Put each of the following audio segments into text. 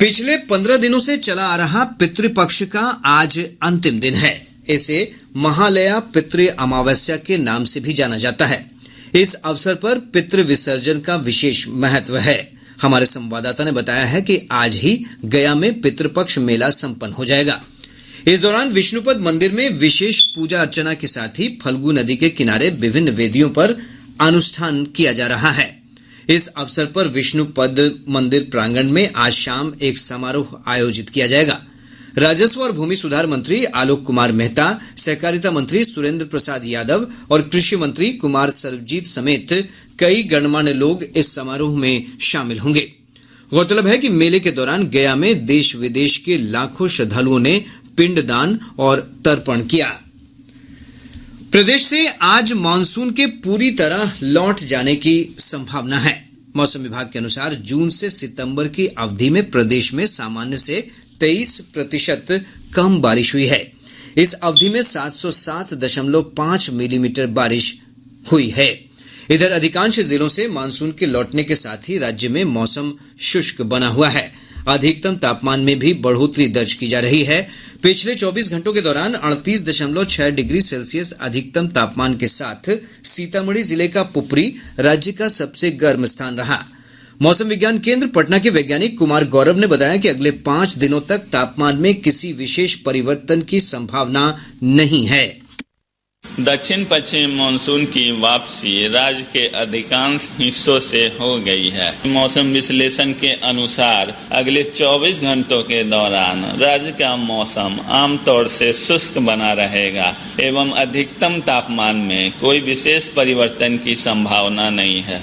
पिछले 15 दिनों से चला आ रहा पितृपक्ष का आज अंतिम दिन है। इसे महालया पितृ अमावस्या के नाम से भी जाना जाता है। इस अवसर पर पितृ विसर्जन का विशेष महत्व है। हमारे संवाददाता ने बताया है कि आज ही गया में पितृपक्ष मेला संपन्न हो जाएगा। इस दौरान विष्णुपद मंदिर में विशेष पूजा अर्चना के साथ ही फल्गु नदी के किनारे विभिन्न वेदियों पर अनुष्ठान किया जा रहा है। इस अवसर पर विष्णुपद मंदिर प्रांगण में आज शाम एक समारोह आयोजित किया जाएगा। राजस्व और भूमि सुधार मंत्री आलोक कुमार मेहता, सहकारिता मंत्री सुरेंद्र प्रसाद यादव और कृषि मंत्री कुमार सर्वजीत समेत कई गणमान्य लोग इस समारोह में शामिल होंगे। गौरतलब है कि मेले के दौरान गया में देश विदेश के लाखों श्रद्धालुओं ने पिंडदान और तर्पण किया। प्रदेश से आज मानसून के पूरी तरह लौट जाने की संभावना है। मौसम विभाग के अनुसार जून से सितंबर की अवधि में प्रदेश में सामान्य से 23% कम बारिश हुई है। इस अवधि में 707.5 मिलीमीटर बारिश हुई है। इधर अधिकांश जिलों से मानसून के लौटने के साथ ही राज्य में मौसम शुष्क बना हुआ है। अधिकतम तापमान में भी बढ़ोतरी दर्ज की जा रही है। पिछले 24 घंटों के दौरान 38.6 डिग्री सेल्सियस अधिकतम तापमान के साथ सीतामढ़ी जिले का पुपरी राज्य का सबसे गर्म स्थान रहा। मौसम विज्ञान केंद्र पटना के वैज्ञानिक कुमार गौरव ने बताया कि अगले 5 दिनों तक तापमान में किसी विशेष परिवर्तन की संभावना नहीं है। दक्षिण पश्चिम मानसून की वापसी राज्य के अधिकांश हिस्सों से हो गई है। मौसम विश्लेषण के अनुसार अगले 24 घंटों के दौरान राज्य का मौसम आमतौर से शुष्क बना रहेगा एवं अधिकतम तापमान में कोई विशेष परिवर्तन की संभावना नहीं है।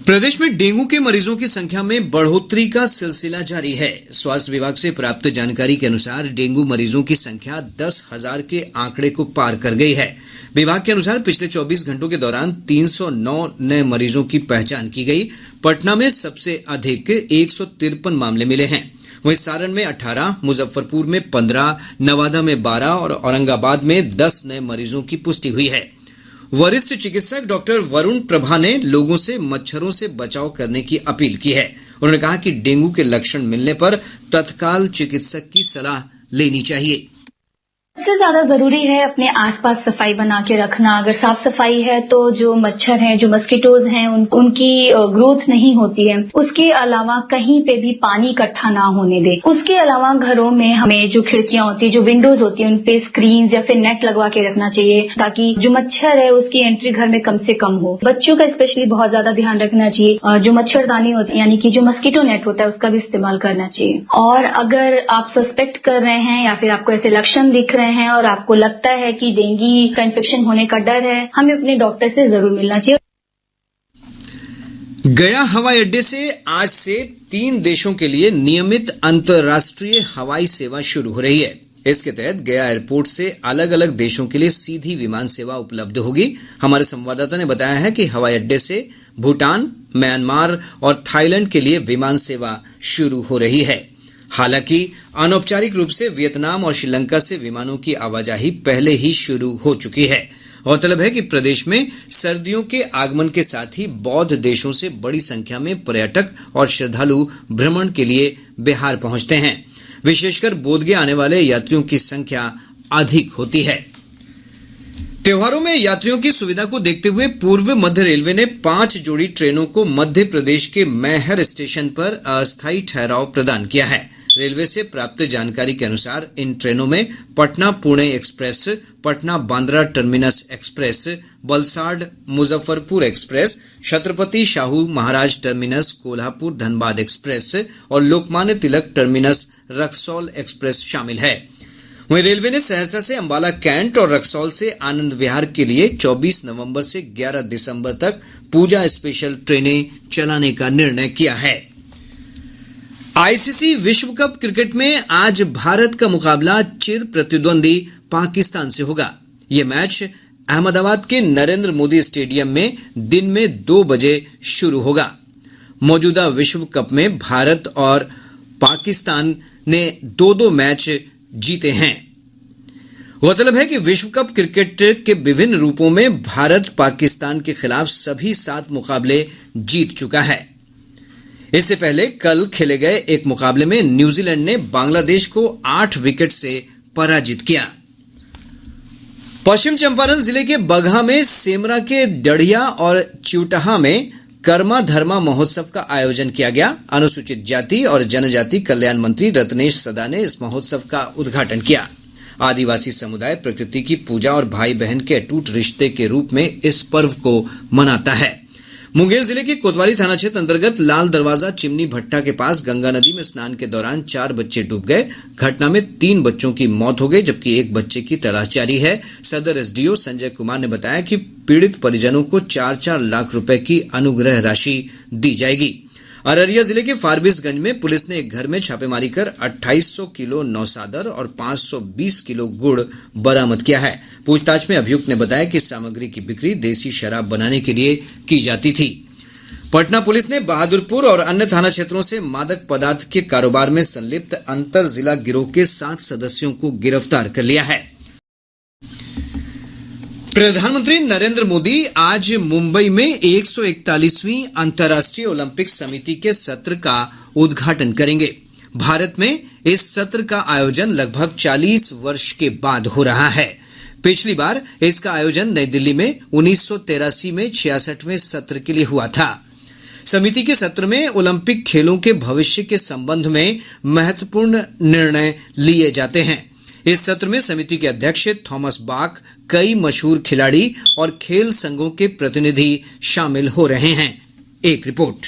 प्रदेश में डेंगू के मरीजों की संख्या में बढ़ोतरी का सिलसिला जारी है। स्वास्थ्य विभाग से प्राप्त जानकारी के अनुसार डेंगू मरीजों की संख्या 10,000 के आंकड़े को पार कर गई है। विभाग के अनुसार पिछले 24 घंटों के दौरान 309 नए मरीजों की पहचान की गई। पटना में सबसे अधिक 153 मामले मिले हैं। वहीं सारण में 18, मुजफ्फरपुर में 15, नवादा में 12 और औरंगाबाद में 10 नए मरीजों की पुष्टि हुई है। वरिष्ठ चिकित्सक डॉक्टर वरुण प्रभा ने लोगों से मच्छरों से बचाव करने की अपील की है। उन्होंने कहा कि डेंगू के लक्षण मिलने पर तत्काल चिकित्सक की सलाह लेनी चाहिए। सबसे ज्यादा जरूरी है अपने आसपास सफाई बना के रखना। अगर साफ सफाई है तो जो मच्छर हैं, जो मस्किटोज हैं, उनकी ग्रोथ नहीं होती है। उसके अलावा कहीं पे भी पानी इकट्ठा ना होने दे। उसके अलावा घरों में हमें जो खिड़कियां होती है, जो विंडोज होती है, उनपे स्क्रीन या फिर नेट लगवा के रखना चाहिए ताकि जो मच्छर है उसकी एंट्री घर में कम से कम हो। बच्चों का स्पेशली बहुत ज्यादा ध्यान रखना चाहिए। जो मच्छरदानी होती है यानी कि जो मस्किटो नेट होता है उसका भी इस्तेमाल करना चाहिए। और अगर आप सस्पेक्ट कर रहे हैं या फिर आपको ऐसे लक्षण दिख रहे हैं और आपको लगता है कि डेंगू का इन्फेक्शन होने का डर है, हमें अपने डॉक्टर से जरूर मिलना चाहिए। गया हवाई अड्डे से आज से 3 देशों के लिए नियमित अंतर्राष्ट्रीय हवाई सेवा शुरू हो रही है। इसके तहत गया एयरपोर्ट से अलग अलग देशों के लिए सीधी विमान सेवा उपलब्ध होगी। हमारे संवाददाता ने बताया है कि हवाई अड्डे से भूटान, म्यांमार और थाईलैंड के लिए विमान सेवा शुरू हो रही है। हालांकि अनौपचारिक रूप से वियतनाम और श्रीलंका से विमानों की आवाजाही पहले ही शुरू हो चुकी है। गौरतलब है कि प्रदेश में सर्दियों के आगमन के साथ ही बौद्ध देशों से बड़ी संख्या में पर्यटक और श्रद्धालु भ्रमण के लिए बिहार पहुंचते हैं। विशेषकर बोधगया आने वाले यात्रियों की संख्या अधिक होती है। त्योहारों में यात्रियों की सुविधा को देखते हुए पूर्व मध्य रेलवे ने 5 जोड़ी ट्रेनों को मध्य प्रदेश के मैहर स्टेशन पर अस्थायी ठहराव प्रदान किया है। रेलवे से प्राप्त जानकारी के अनुसार इन ट्रेनों में Patna Pune express, Patna Bandra terminus express, Valsad Muzaffarpur express, Chhatrapati Shahu Maharaj terminus Kolhapur Dhanbad express और लोकमान्य तिलक टर्मिनस रक्सौल एक्सप्रेस शामिल है। वहीं रेलवे ने सहरसा से अंबाला कैंट और रक्सौल से आनंद विहार के लिए 24 नवंबर से 11 दिसंबर तक पूजा स्पेशल ट्रेनें चलाने का निर्णय किया है। आईसीसी विश्व कप क्रिकेट में आज भारत का मुकाबला चिर प्रतिद्वंदी पाकिस्तान से होगा। यह मैच अहमदाबाद के नरेंद्र मोदी स्टेडियम में दिन में 2 बजे शुरू होगा। मौजूदा विश्व कप में भारत और पाकिस्तान ने 2-2 मैच जीते हैं। गौरतलब है कि विश्व कप क्रिकेट के विभिन्न रूपों में भारत पाकिस्तान के खिलाफ सभी 7 मुकाबले जीत चुका है। इससे पहले कल खेले गए एक मुकाबले में न्यूजीलैंड ने बांग्लादेश को 8 विकेट से पराजित किया। पश्चिम चंपारण जिले के बगहा में सेमरा के डढ़िया और चिउटाहा में कर्मा धर्मा महोत्सव का आयोजन किया गया। अनुसूचित जाति और जनजाति कल्याण मंत्री रत्नेश सदा ने इस महोत्सव का उद्घाटन किया। आदिवासी समुदाय प्रकृति की पूजा और भाई बहन के अटूट रिश्ते के रूप में इस पर्व को मनाता है। मुंगेर जिले के कोतवाली थाना क्षेत्र अंतर्गत लाल दरवाजा चिमनी भट्टा के पास गंगा नदी में स्नान के दौरान 4 बच्चे डूब गए। घटना में 3 बच्चों की मौत हो गई, जबकि एक बच्चे की तलाश जारी है। सदर एसडीओ संजय कुमार ने बताया कि पीड़ित परिजनों को 4-4 लाख रुपए की अनुग्रह राशि दी जाएगी। अररिया जिले के फारबिसगंज में पुलिस ने एक घर में छापेमारी कर 2800 किलो नौसादर और 520 किलो गुड़ बरामद किया है। पूछताछ में अभियुक्त ने बताया कि सामग्री की बिक्री देसी शराब बनाने के लिए की जाती थी। पटना पुलिस ने बहादुरपुर और अन्य थाना क्षेत्रों से मादक पदार्थ के कारोबार में संलिप्त अंतर जिला गिरोह के 7 सदस्यों को गिरफ्तार कर लिया है। प्रधानमंत्री नरेंद्र मोदी आज मुंबई में 141वीं अंतर्राष्ट्रीय ओलंपिक समिति के सत्र का उद्घाटन करेंगे। भारत में इस सत्र का आयोजन लगभग 40 वर्ष के बाद हो रहा है। पिछली बार इसका आयोजन नई दिल्ली में 1983 में 66वें सत्र के लिए हुआ था। समिति के सत्र में ओलंपिक खेलों के भविष्य के संबंध में महत्वपूर्ण निर्णय लिए जाते हैं। इस सत्र में समिति के अध्यक्ष थॉमस बाक, कई मशहूर खिलाड़ी और खेल संघों के प्रतिनिधि शामिल हो रहे हैं। एक रिपोर्ट।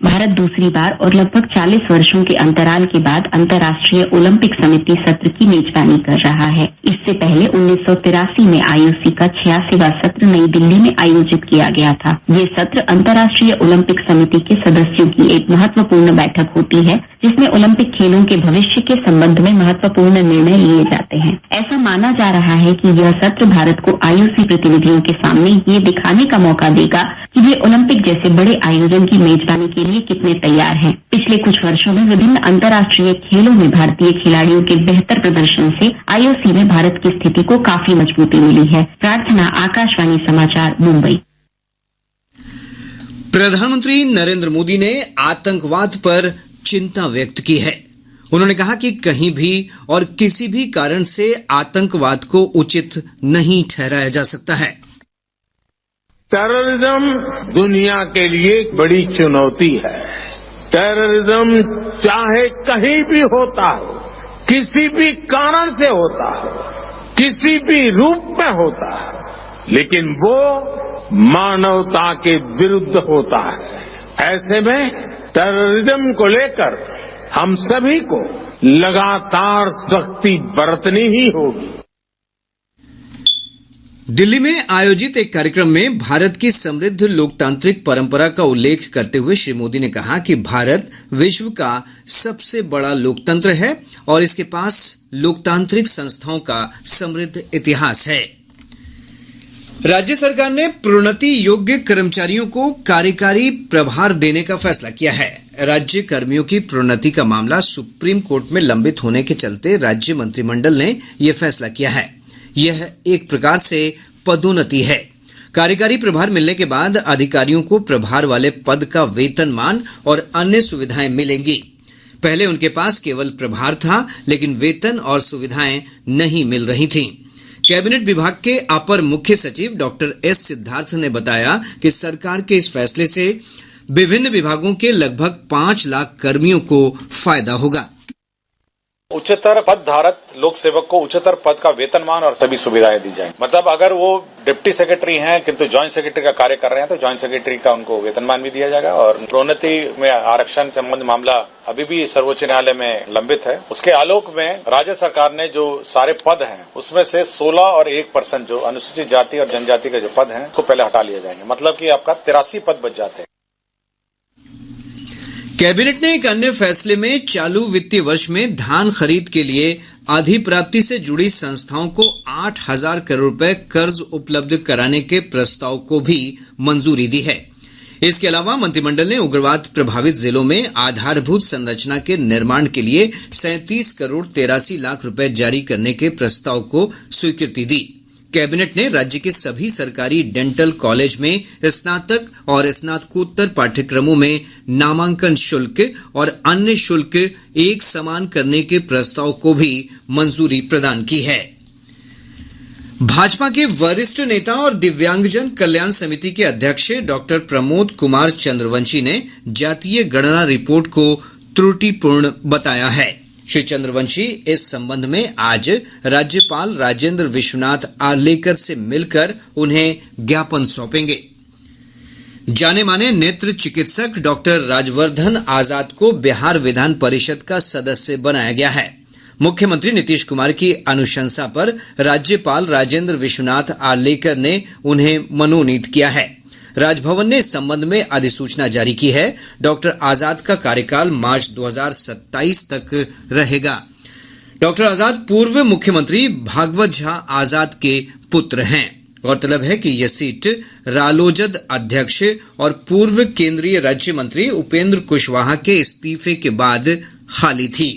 भारत दूसरी बार और लगभग 40 वर्षों के अंतराल के बाद अंतर्राष्ट्रीय ओलंपिक समिति सत्र की मेजबानी कर रहा है। इससे पहले 1983 में आईओसी का 86वां सत्र नई दिल्ली में आयोजित किया गया था। ये सत्र अंतर्राष्ट्रीय ओलंपिक समिति के सदस्यों की एक महत्वपूर्ण बैठक होती है, जिसमें ओलंपिक खेलों के भविष्य के संबंध में महत्वपूर्ण निर्णय लिए जाते हैं। ऐसा माना जा रहा है कि यह सत्र भारत को आईओसी प्रतिनिधियों के सामने ये दिखाने का मौका देगा कि वे ओलंपिक जैसे बड़े आयोजन की मेजबानी के लिए कितने तैयार हैं। पिछले कुछ वर्षों में विभिन्न अंतर्राष्ट्रीय खेलों में भारतीय खिलाड़ियों के बेहतर प्रदर्शन से आईओसी में भारत की स्थिति को काफी मजबूती मिली है। प्रार्थना, आकाशवाणी समाचार, मुंबई। प्रधानमंत्री नरेंद्र मोदी ने आतंकवाद पर चिंता व्यक्त की है। उन्होंने कहा कि कहीं भी और किसी भी कारण से आतंकवाद को उचित नहीं ठहराया जा सकता है। टेररिज्म दुनिया के लिए एक बड़ी चुनौती है। टेररिज्म चाहे कहीं भी होता हो, किसी भी कारण से होता हो, किसी भी रूप में होता है, लेकिन वो मानवता के विरुद्ध होता है। ऐसे में टेररिज्म को लेकर हम सभी को लगातार सख्ती बरतनी ही होगी। दिल्ली में आयोजित एक कार्यक्रम में भारत की समृद्ध लोकतांत्रिक परंपरा का उल्लेख करते हुए श्री मोदी ने कहा कि भारत विश्व का सबसे बड़ा लोकतंत्र है और इसके पास लोकतांत्रिक संस्थाओं का समृद्ध इतिहास है। राज्य सरकार ने प्रोन्नति योग्य कर्मचारियों को कार्यकारी प्रभार देने का फैसला किया है। राज्य कर्मियों की प्रोन्नति का मामला सुप्रीम कोर्ट में लंबित होने के चलते राज्य मंत्रिमंडल ने यह फैसला किया है। यह एक प्रकार से पदोन्नति है। कार्यकारी प्रभार मिलने के बाद अधिकारियों को प्रभार वाले पद का वेतनमान और अन्य सुविधाएं मिलेंगी। पहले उनके पास केवल प्रभार था, लेकिन वेतन और सुविधाएं नहीं मिल रही थीं। कैबिनेट विभाग के अपर मुख्य सचिव डॉक्टर एस सिद्धार्थ ने बताया कि सरकार के इस फैसले से विभिन्न विभागों के लगभग 5 लाख कर्मियों को फायदा होगा। उच्चतर पद धारक लोक सेवक को उच्चतर पद का वेतनमान और सभी सुविधाएं दी जाएंगी। मतलब अगर वो डिप्टी सेक्रेटरी हैं किंतु ज्वाइंट सेक्रेटरी का कार्य कर रहे हैं तो ज्वाइंट सेक्रेटरी का उनको वेतनमान भी दिया जाएगा। और प्रोन्नति में आरक्षण संबंधी मामला अभी भी सर्वोच्च न्यायालय में लंबित है। उसके आलोक में राज्य सरकार ने जो सारे पद हैं उसमें से 16 और 1% जो अनुसूचित जाति और जनजाति के जो पद हैं उसको पहले हटा लिए जाएंगे। मतलब कि आपका 83 पद बच जाते हैं। कैबिनेट ने एक अन्य फैसले में चालू वित्तीय वर्ष में धान खरीद के लिए अधिप्राप्ति से जुड़ी संस्थाओं को 8,000 करोड़ रुपए कर्ज उपलब्ध कराने के प्रस्ताव को भी मंजूरी दी है। इसके अलावा मंत्रिमंडल ने उग्रवाद प्रभावित जिलों में आधारभूत संरचना के निर्माण के लिए 37 करोड़ 83 लाख रुपए जारी करने के प्रस्ताव को स्वीकृति दी। कैबिनेट ने राज्य के सभी सरकारी डेंटल कॉलेज में स्नातक और स्नातकोत्तर पाठ्यक्रमों में नामांकन शुल्क और अन्य शुल्क एक समान करने के प्रस्ताव को भी मंजूरी प्रदान की है। भाजपा के वरिष्ठ नेता और दिव्यांगजन कल्याण समिति के अध्यक्ष डॉक्टर प्रमोद कुमार चंद्रवंशी ने जातीय गणना रिपोर्ट को त्रुटिपूर्ण बताया है। श्री चंद्रवंशी इस संबंध में आज राज्यपाल राजेंद्र विश्वनाथ आर्लेकर से मिलकर उन्हें ज्ञापन सौंपेंगे। जाने माने नेत्र चिकित्सक डॉक्टर राजवर्धन आजाद को बिहार विधान परिषद का सदस्य बनाया गया है। मुख्यमंत्री नीतीश कुमार की अनुशंसा पर राज्यपाल राजेंद्र विश्वनाथ आर्लेकर ने उन्हें मनोनीत किया है। राजभवन ने इस संबंध में अधिसूचना जारी की है। डॉक्टर आजाद का कार्यकाल मार्च 2027 तक रहेगा। डॉक्टर आजाद पूर्व मुख्यमंत्री भागवत झा आजाद के पुत्र हैं। गौरतलब है कि यह सीट रालोजद अध्यक्ष और पूर्व केंद्रीय राज्य मंत्री उपेंद्र कुशवाहा के इस्तीफे के बाद खाली थी।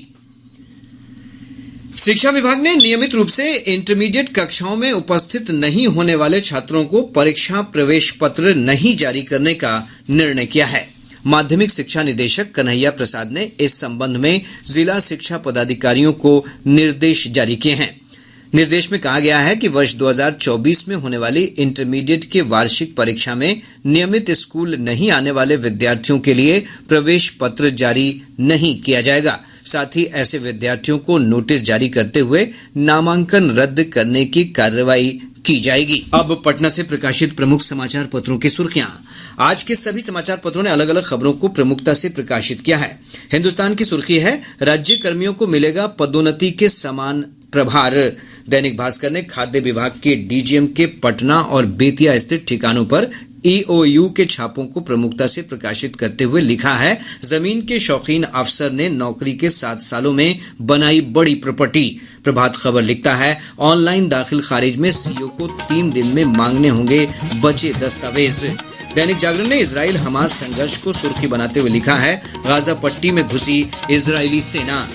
शिक्षा विभाग ने नियमित रूप से इंटरमीडिएट कक्षाओं में उपस्थित नहीं होने वाले छात्रों को परीक्षा प्रवेश पत्र नहीं जारी करने का निर्णय किया है। माध्यमिक शिक्षा निदेशक कन्हैया प्रसाद ने इस संबंध में जिला शिक्षा पदाधिकारियों को निर्देश जारी किए हैं। निर्देश में कहा गया है कि वर्ष 2024 में होने वाली इंटरमीडिएट के वार्षिक परीक्षा में नियमित स्कूल नहीं आने वाले विद्यार्थियों के लिए प्रवेश पत्र जारी नहीं किया जाएगा। साथ ही ऐसे विद्यार्थियों को नोटिस जारी करते हुए नामांकन रद्द करने की कार्रवाई की जाएगी। अब पटना से प्रकाशित प्रमुख समाचार पत्रों की सुर्खियां। आज के सभी समाचार पत्रों ने अलग अलग खबरों को प्रमुखता से प्रकाशित किया है। हिंदुस्तान की सुर्खी है, राज्य कर्मियों को मिलेगा पदोन्नति के समान प्रभार। दैनिक भास्कर ने खाद्य विभाग के डीजीएम के पटना और बेतिया स्थित ठिकानों पर ईओयू के छापों को प्रमुखता से प्रकाशित करते हुए लिखा है, जमीन के शौकीन अफसर ने नौकरी के 7 सालों में बनाई बड़ी प्रॉपर्टी। प्रभात खबर लिखता है, ऑनलाइन दाखिल खारिज में सीओ को 3 दिन में मांगने होंगे बचे दस्तावेज। दैनिक जागरण ने इजराइल हमास संघर्ष को सुर्खी बनाते हुए लिखा है, गाजा पट्टी में घुसी इजरायली सेना।